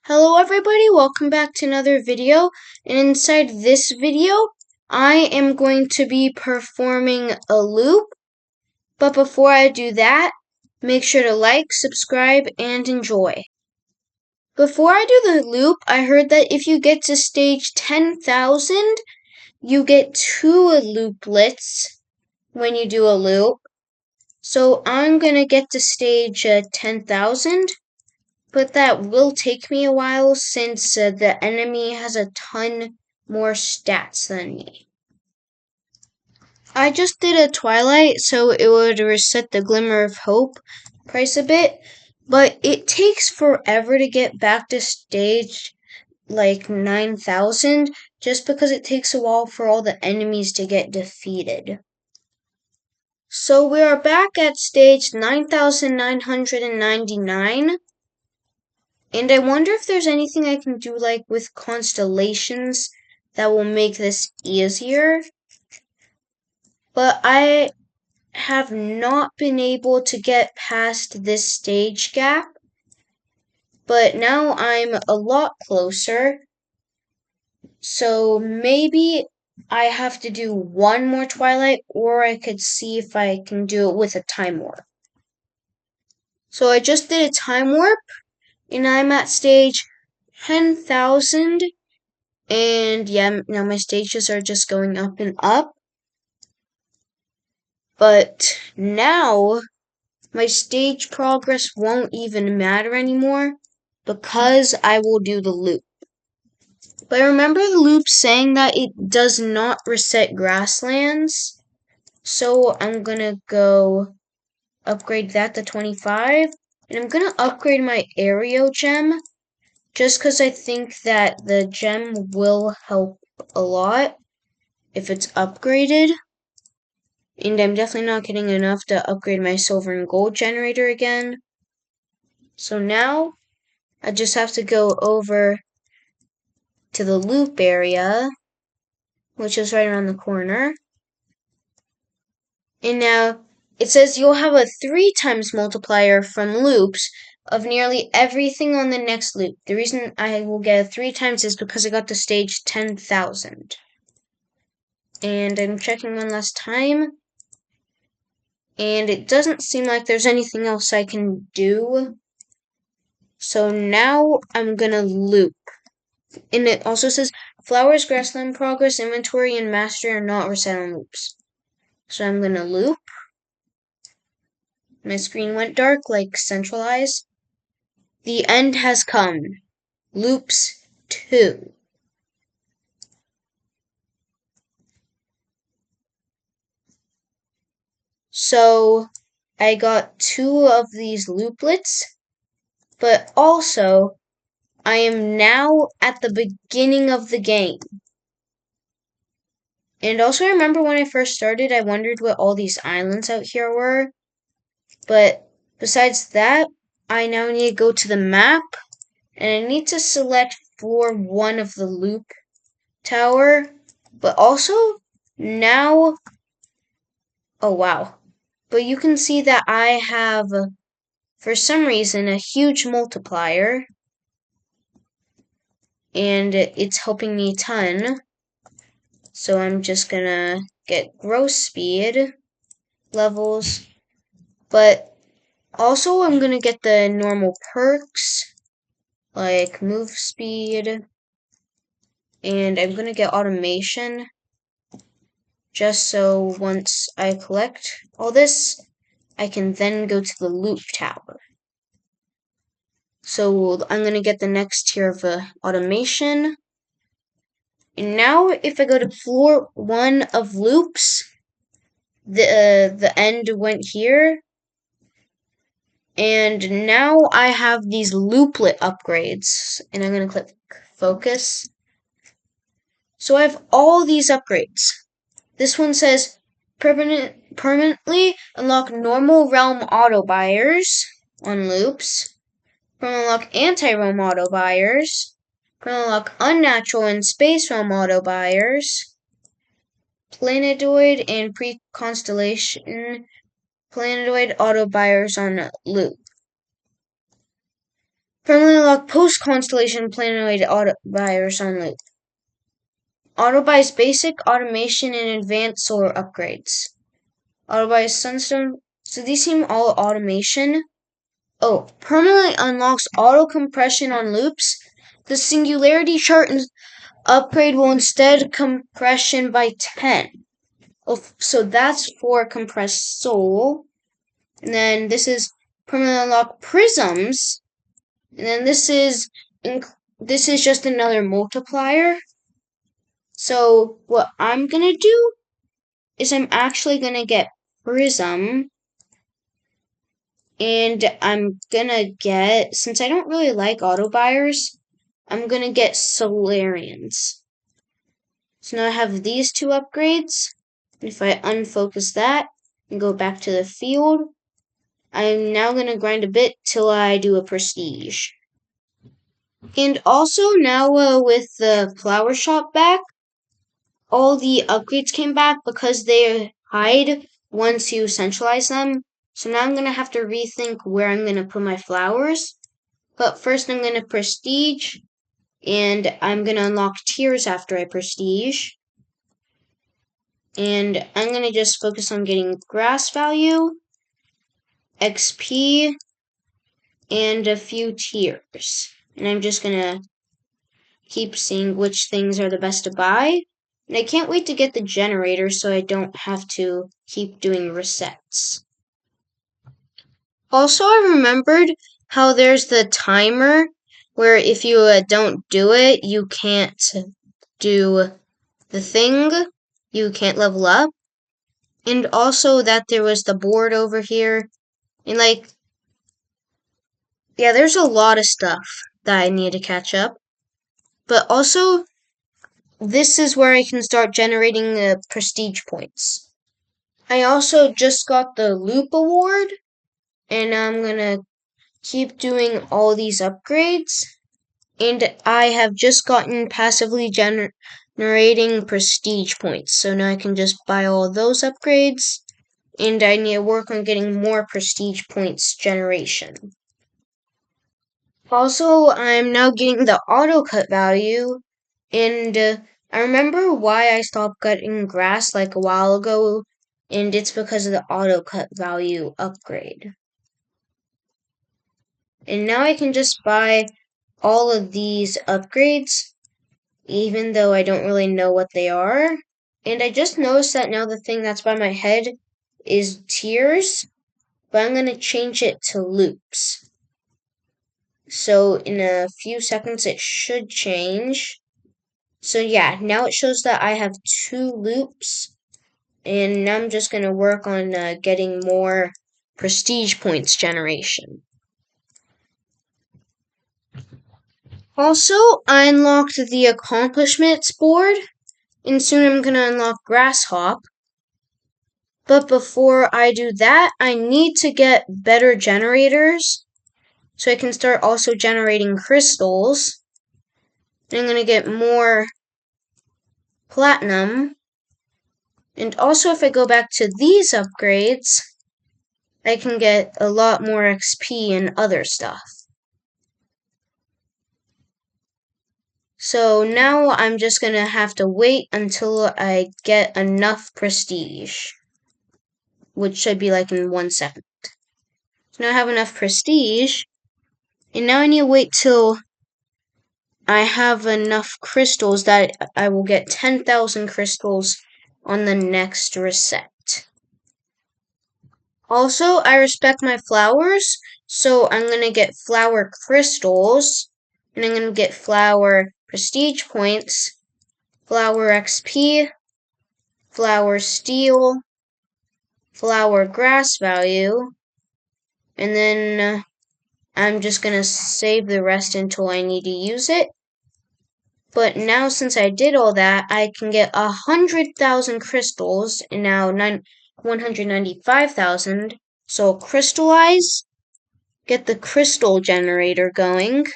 Hello everybody, welcome back to another video, and inside this video I am going to be performing a loop, but before I do that, make sure to like, subscribe, and enjoy. Before I do the loop, I heard that if you get to stage 10,000, you get 2 looplets when you do a loop. So I'm gonna get to stage 10,000. But that will take me a while since the enemy has a ton more stats than me. I just did a Twilight, so it would reset the Glimmer of Hope price a bit, but it takes forever to get back to stage like 9,000 just because it takes a while for all the enemies to get defeated. So we are back at stage 9,999. And I wonder if there's anything I can do like with constellations that will make this easier. But I have not been able to get past this stage gap. But now I'm a lot closer. So maybe I have to do one more Twilight, or I could see if I can do it with a time warp. So I just did a time warp, and I'm at stage 10,000. And yeah, now my stages are just going up and up. But now my stage progress won't even matter anymore because I will do the loop. But remember the loop saying that it does not reset grasslands. So I'm gonna go upgrade that to 25. And I'm gonna upgrade my Aereo gem just because I think that the gem will help a lot if it's upgraded. And I'm definitely not getting enough to upgrade my silver and gold generator again. So now I just have to go over to the loop area, which is right around the corner. And now it says you'll have a 3 times multiplier from loops of nearly everything on the next loop. The reason I will get a 3 times is because I got to stage 10,000. And I'm checking one last time. And it doesn't seem like there's anything else I can do. So now I'm gonna loop. And it also says flowers, grassland progress, inventory, and mastery are not reset on loops. So I'm gonna loop. My screen went dark like centralize. The end has come. Loops 2. So I got 2 of these looplets, but also I am now at the beginning of the game. And also remember when I first started, I wondered what all these islands out here were. But besides that, I now need to go to the map, and I need to select floor 1 of the loop tower. But also, now, oh wow. But you can see that I have, for some reason, a huge multiplier. And it's helping me a ton. So I'm just gonna get growth speed levels. But also I'm gonna get the normal perks, like move speed. And I'm gonna get automation. Just so once I collect all this, I can then go to the loop tower. So I'm gonna get the next tier of automation. And now if I go to floor 1 of loops, the end went here. And now I have these looplet upgrades. And I'm gonna click focus. So I have all these upgrades. This one says permanently unlock normal realm auto buyers on loops. Unlock anti-realm auto buyers. Unlock unnatural and space realm auto buyers. Planetoid and pre-constellation planetoid auto buyers on loop. Permanently unlock post-constellation planetoid auto buyers on loop. Auto buys basic, automation, and advanced solar upgrades. Auto buys sunstone. So these seem all automation. Oh, permanently unlocks auto compression on loops. The singularity chart upgrade will instead compression by 10. Oh, so that's for compressed soul. And then this is permanently unlock prisms. And then this is just another multiplier. So what I'm gonna do is I'm actually gonna get prism, and I'm gonna get, since I don't really like auto buyers, I'm gonna get Solarians. So now I have these two upgrades. If I unfocus that and go back to the field, I'm now gonna grind a bit till I do a prestige. And also now with the flower shop back, all the upgrades came back because they hide once you centralize them. So now I'm gonna have to rethink where I'm gonna put my flowers. But first I'm gonna prestige, and I'm gonna unlock tiers after I prestige. And I'm gonna just focus on getting grass value, XP, and a few tiers. And I'm just gonna keep seeing which things are the best to buy. And I can't wait to get the generator so I don't have to keep doing resets. Also, I remembered how there's the timer where if you don't do it, you can't do the thing. You can't level up. And also that there was the board over here. And yeah, there's a lot of stuff that I need to catch up. But also, this is where I can start generating prestige points. I also just got the loop award, and I'm gonna keep doing all these upgrades. And I have just gotten passively generating prestige points, so now I can just buy all those upgrades, and I need to work on getting more prestige points generation. Also, I'm now getting the auto cut value, and I remember why I stopped cutting grass like a while ago, and it's because of the auto cut value upgrade. And now I can just buy all of these upgrades, even though I don't really know what they are. And I just noticed that now the thing that's by my head is tiers, but I'm going to change it to loops. So in a few seconds it should change. So yeah, now it shows that I have 2 loops, and now I'm just going to work on getting more prestige points generation. Also, I unlocked the accomplishments board, and soon I'm going to unlock Grasshop. But before I do that, I need to get better generators so I can start also generating crystals. And I'm going to get more platinum. And also if I go back to these upgrades, I can get a lot more XP and other stuff. So now I'm just going to have to wait until I get enough prestige, which should be like in 1 second. So now I have enough prestige, and now I need to wait till I have enough crystals that I will get 10,000 crystals on the next reset. Also, I respect my flowers, so I'm going to get flower crystals, and I'm going to get flower prestige points, flower XP, flower steel, flower grass value, and then I'm just going to save the rest until I need to use it. But now since I did all that, I can get 100,000 crystals, and now 195,000. So crystallize, get the crystal generator going,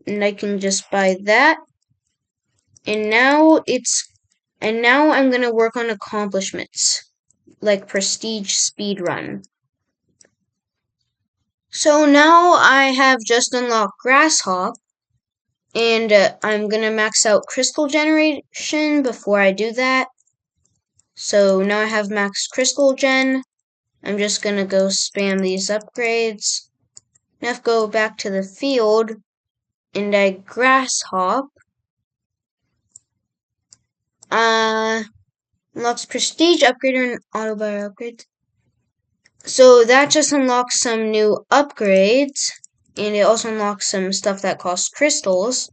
and I can just buy that. And now I'm gonna work on accomplishments, like prestige speedrun. So now I have just unlocked Grasshop, and I'm gonna max out crystal generation before I do that. So now I have max crystal gen. I'm just gonna go spam these upgrades. Now go back to the field, and I Grasshop. Unlocks prestige upgrader and auto buyer upgrades. So that just unlocks some new upgrades, and it also unlocks some stuff that costs crystals.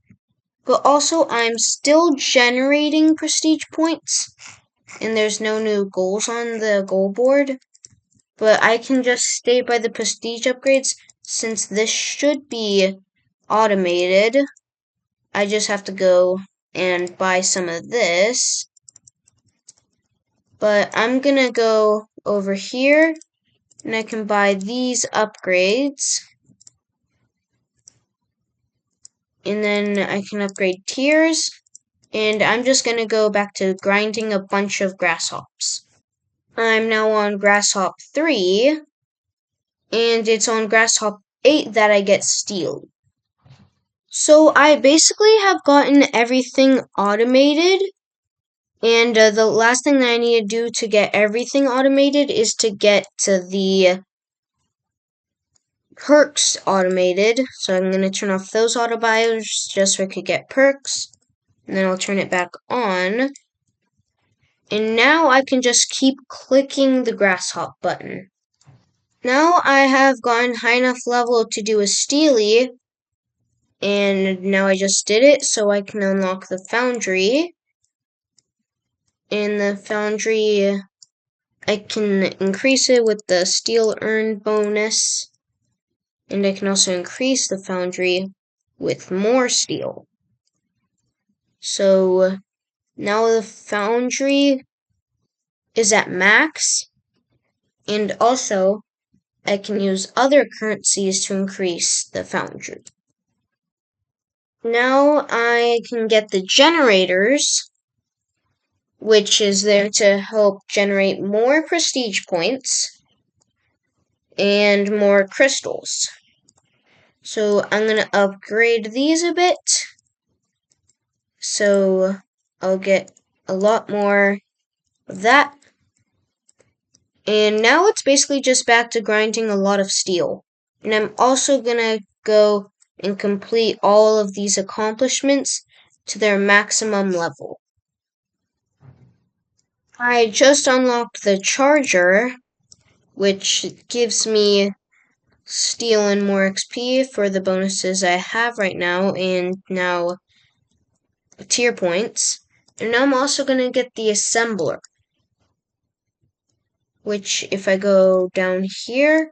But also, I'm still generating prestige points, and there's no new goals on the goal board. But I can just stay by the prestige upgrades since this should be automated. I just have to go and buy some of this. But I'm gonna go over here and I can buy these upgrades. And then I can upgrade tiers. And I'm just gonna go back to grinding a bunch of grasshops. I'm now on grasshop 3. And it's on grasshop 8 that I get steel. So I basically have gotten everything automated. And the last thing that I need to do to get everything automated is to get to the perks automated. So I'm going to turn off those auto buyers just so I could get perks. And then I'll turn it back on. And now I can just keep clicking the grasshop button. Now I have gotten high enough level to do a steely. And now I just did it so I can unlock the foundry. In the foundry, I can increase it with the steel earned bonus, and I can also increase the foundry with more steel. So now the foundry is at max, and also I can use other currencies to increase the foundry. Now I can get the generators, which is there to help generate more prestige points and more crystals. So I'm going to upgrade these a bit. So I'll get a lot more of that. And now it's basically just back to grinding a lot of steel. And I'm also going to go and complete all of these accomplishments to their maximum level. I just unlocked the charger, which gives me steel and more XP for the bonuses I have right now, and now tier points. And now I'm also going to get the assembler, which if I go down here,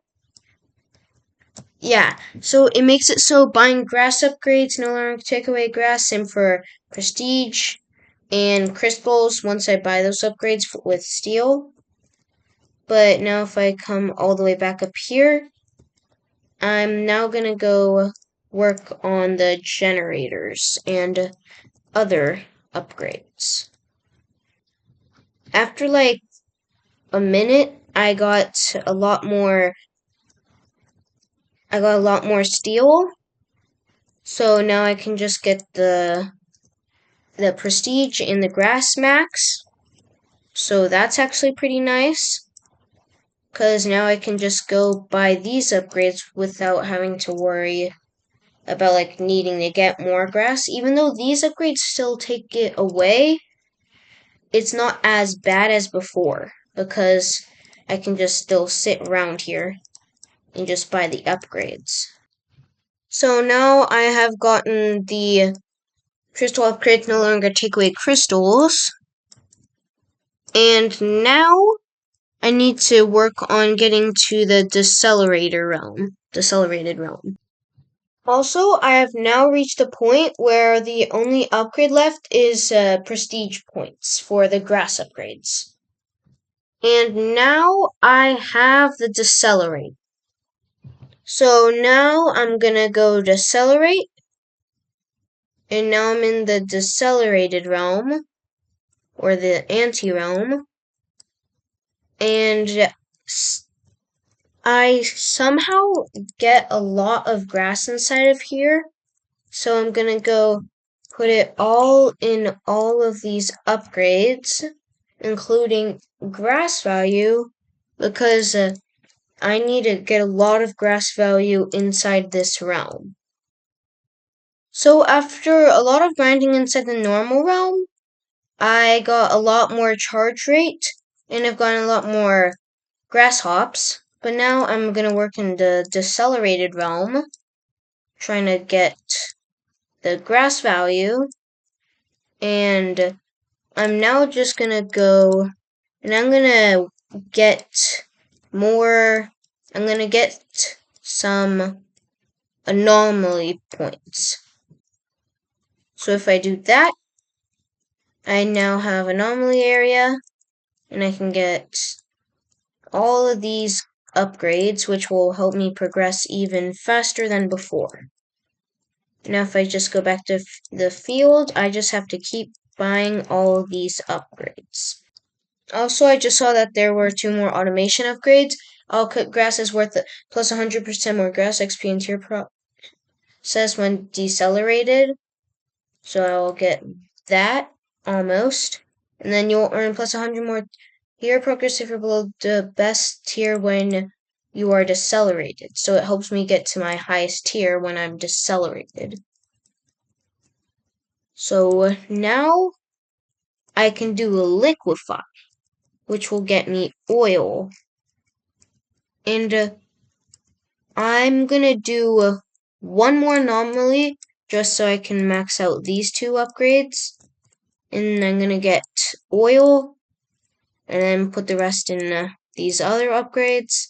yeah, so it makes it so buying grass upgrades no longer take away grass, and for prestige and crystals once I buy those upgrades with steel. But now if I come all the way back up here, I'm now going to go work on the generators and other upgrades. After like a minute, I got a lot more steel. So now I can just get the prestige in the grass max. So that's actually pretty nice, because now I can just go buy these upgrades without having to worry about like needing to get more grass. Even though these upgrades still take it away, it's not as bad as before, because I can just still sit around here and just buy the upgrades. So now I have gotten the crystal upgrades no longer take away crystals. And now I need to work on getting to the decelerated realm. Also, I have now reached a point where the only upgrade left is prestige points for the grass upgrades. And now I have the decelerate. So now I'm gonna go decelerate. And now I'm in the decelerated realm, or the anti-realm. And I somehow get a lot of grass inside of here, so I'm gonna go put it all in all of these upgrades, including grass value, because I need to get a lot of grass value inside this realm. So after a lot of grinding inside the normal realm, I got a lot more charge rate, and I've gotten a lot more grass hops. But now I'm gonna work in the decelerated realm, trying to get the grass value, and I'm now just gonna go, and I'm gonna get more, I'm gonna get some anomaly points. So if I do that, I now have anomaly area, and I can get all of these upgrades, which will help me progress even faster than before. Now if I just go back to the field, I just have to keep buying all of these upgrades. Also, I just saw that there were 2 more automation upgrades. All cut grass is worth plus 100% more grass XP and tier process when decelerated. So I will get that, almost. And then you'll earn plus 100 more tier progress if you're below the best tier when you are decelerated. So it helps me get to my highest tier when I'm decelerated. So now I can do a liquefy, which will get me oil. And I'm gonna do one more anomaly just so I can max out these 2 upgrades. And I'm gonna get oil, and then put the rest in these other upgrades.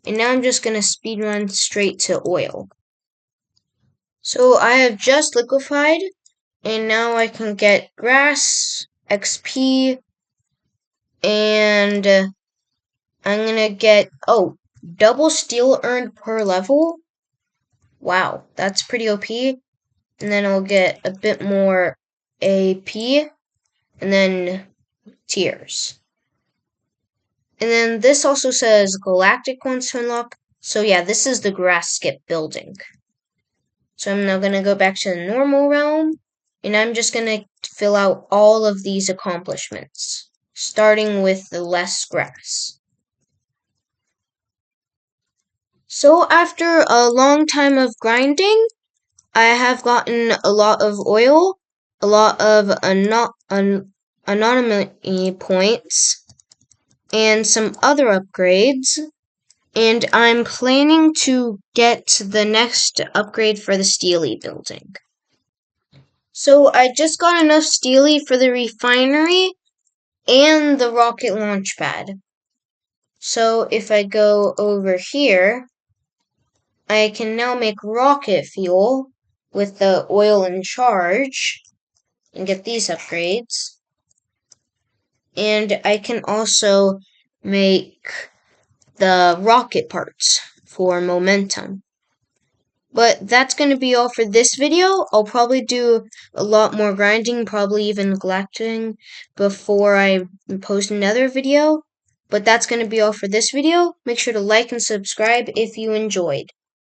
And now I'm just gonna speedrun straight to oil. So I have just liquefied, and now I can get grass, XP, and I'm gonna get, double steel earned per level. Wow, that's pretty OP. And then I'll get a bit more AP, and then tiers. And then this also says galactic ones to unlock. So yeah, this is the grass skip building. So I'm now gonna go back to the normal realm, and I'm just gonna fill out all of these accomplishments, starting with the less grass. So after a long time of grinding, I have gotten a lot of oil, a lot of anomaly points, and some other upgrades. And I'm planning to get the next upgrade for the Steely building. So I just got enough Steely for the refinery and the rocket launch pad. So if I go over here, I can now make rocket fuel with the oil in charge and get these upgrades. And I can also make the rocket parts for momentum. But that's going to be all for this video. I'll probably do a lot more grinding, probably even galacting before I post another video. But that's going to be all for this video. Make sure to like and subscribe if you enjoyed.